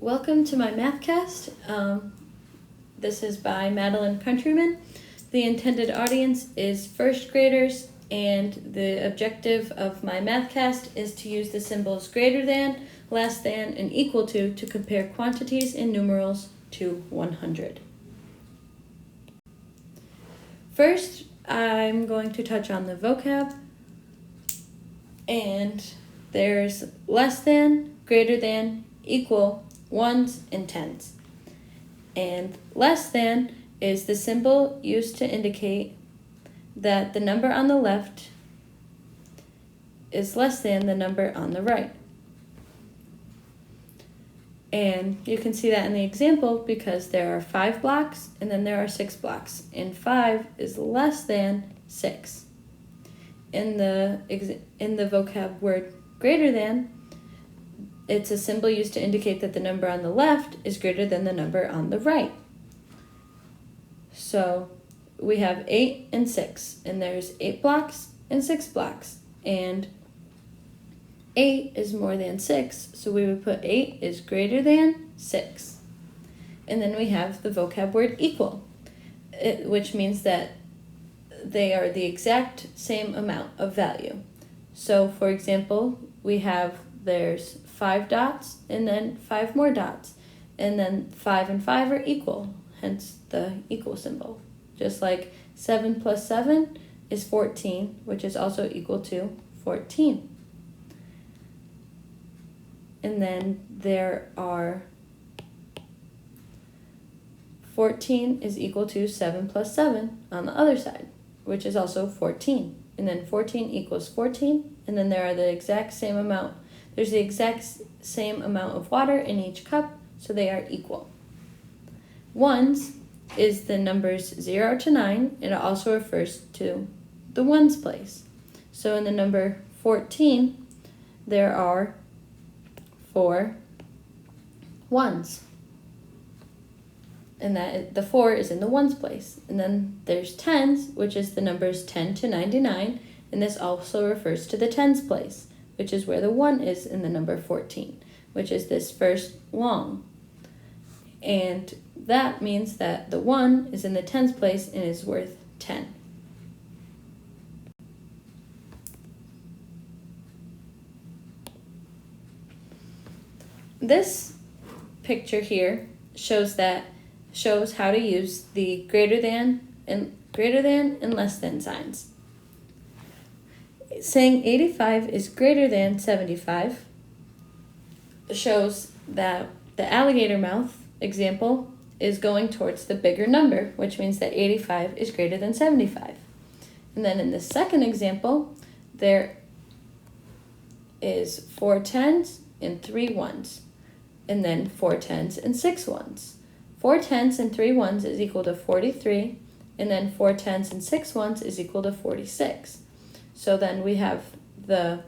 Welcome to my Mathcast. This is by Madelyn Countryman. The intended audience is first graders, and the objective of my Mathcast is to use the symbols greater than, less than, and equal to compare quantities in numerals to 100. First, I'm going to touch on the vocab, and there's less than, greater than, equal, ones, and tens. And less than is the symbol used to indicate that the number on the left is less than the number on the right. And you can see that in the example because there are 5 blocks and then there are 6 blocks, and 5 is less than 6. In the vocab word greater than, it's a symbol used to indicate that the number on the left is greater than the number on the right. So we have 8 and 6, and there's 8 blocks and 6 blocks, and 8 is more than 6, so we would put 8 is greater than 6. And then we have the vocab word equal, which means that they are the exact same amount of value. So for example, there's 5 dots and then 5 more dots, and then 5 and 5 are equal, hence the equal symbol. Just like 7 plus 7 is 14, which is also equal to 14. And then there are 14 is equal to 7 plus 7 on the other side, which is also 14. And then 14 equals 14, and then there are the exact same amount. There's the exact same amount of water in each cup, so they are equal. Ones is the numbers 0 to 9, and it also refers to the ones place. So in the number 14, there are 4 ones. And the 4 is in the ones place. And then there's tens, which is the numbers 10 to 99, and this also refers to the tens place, which is where the 1 is in the number 14, which is this first long. And that means that the 1 is in the tens place and is worth 10. This picture here shows how to use the greater than and less than signs. Saying 85 is greater than 75 shows that the alligator mouth example is going towards the bigger number, which means that 85 is greater than 75. And then in the second example, there is 4 tens and 3 ones, and then 4 tens and 6 ones. 4 tens and 3 ones is equal to 43, and then 4 tens and 6 ones is equal to 46. So then we have the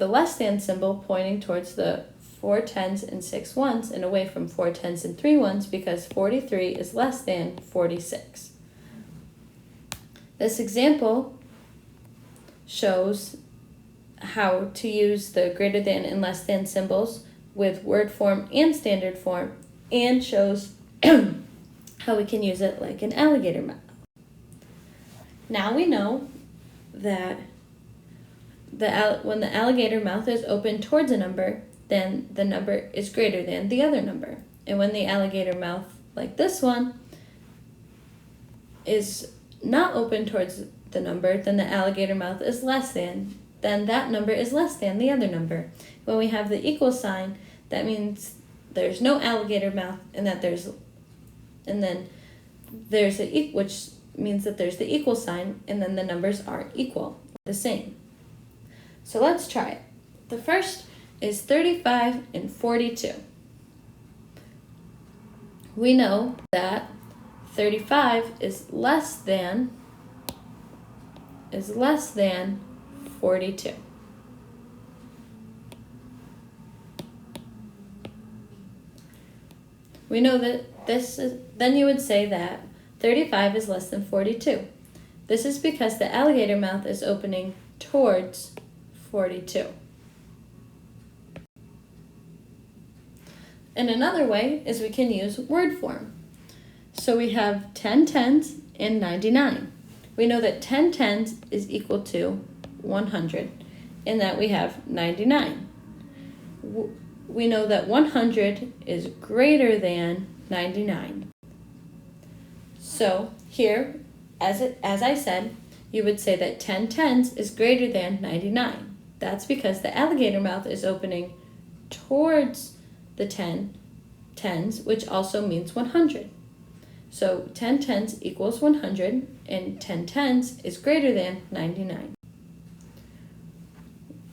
less than symbol pointing towards the 4 tens and 6 ones and away from 4 tens and 3 ones, because 43 is less than 46. This example shows how to use the greater than and less than symbols with word form and standard form, and shows how we can use it like an alligator mouth. Now we know that when the alligator mouth is open towards a number, then the number is greater than the other number. And when the alligator mouth, like this one, is not open towards the number, then the alligator mouth is less than, then that number is less than the other number. When we have the equal sign, that means there's no alligator mouth, and then there's which means that there's the equal sign, and then the numbers are equal, the same. So let's try it. The first is 35 and 42. We know that 35 is less than 42. We know that then you would say that 35 is less than 42. This is because the alligator mouth is opening towards 42. And another way is we can use word form. So we have 10 tens and 99. We know that 10 tens is equal to 100 and that we have 99. We know that 100 is greater than 99. So here, as I said, you would say that 10 tens is greater than 99. That's because the alligator mouth is opening towards the 10 tens, which also means 100. So 10 tens equals 100, and 10 tens is greater than 99.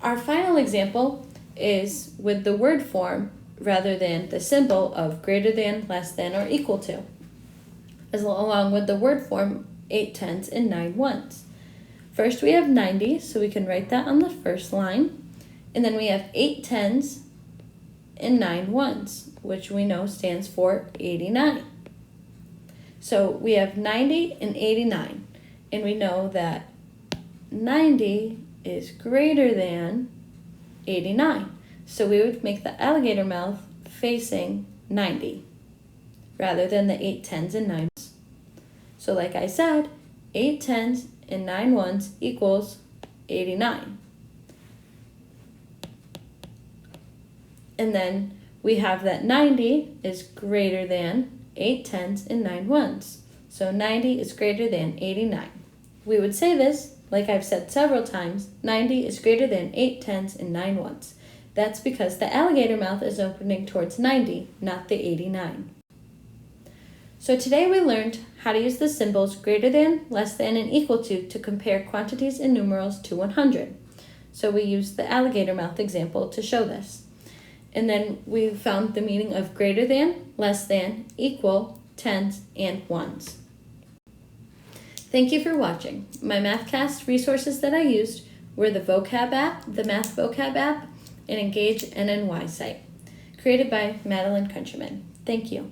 Our final example is with the word form rather than the symbol of greater than, less than, or equal to, along with the word form 8 tens and 9 ones. First we have 90, so we can write that on the first line, and then we have 8 tens and 9 ones, which we know stands for 89. So we have 90 and 89, and we know that 90 is greater than 89. So we would make the alligator mouth facing 90 rather than the 8 tens and 9 ones. So like I said, 8 tens and 9 ones equals 89. And then we have that 90 is greater than 8 tens and 9 ones. So 90 is greater than 89. We would say this, like I've said several times, 90 is greater than 8 tens and 9 ones. That's because the alligator mouth is opening towards 90, not the 89. So today we learned how to use the symbols greater than, less than, and equal to compare quantities and numerals to 100. So we used the alligator mouth example to show this. And then we found the meaning of greater than, less than, equal, tens, and ones. Thank you for watching. My MathCast resources that I used were the Vocab app, the Math Vocab app, and Engage NNY site, created by Madelyn Countryman. Thank you.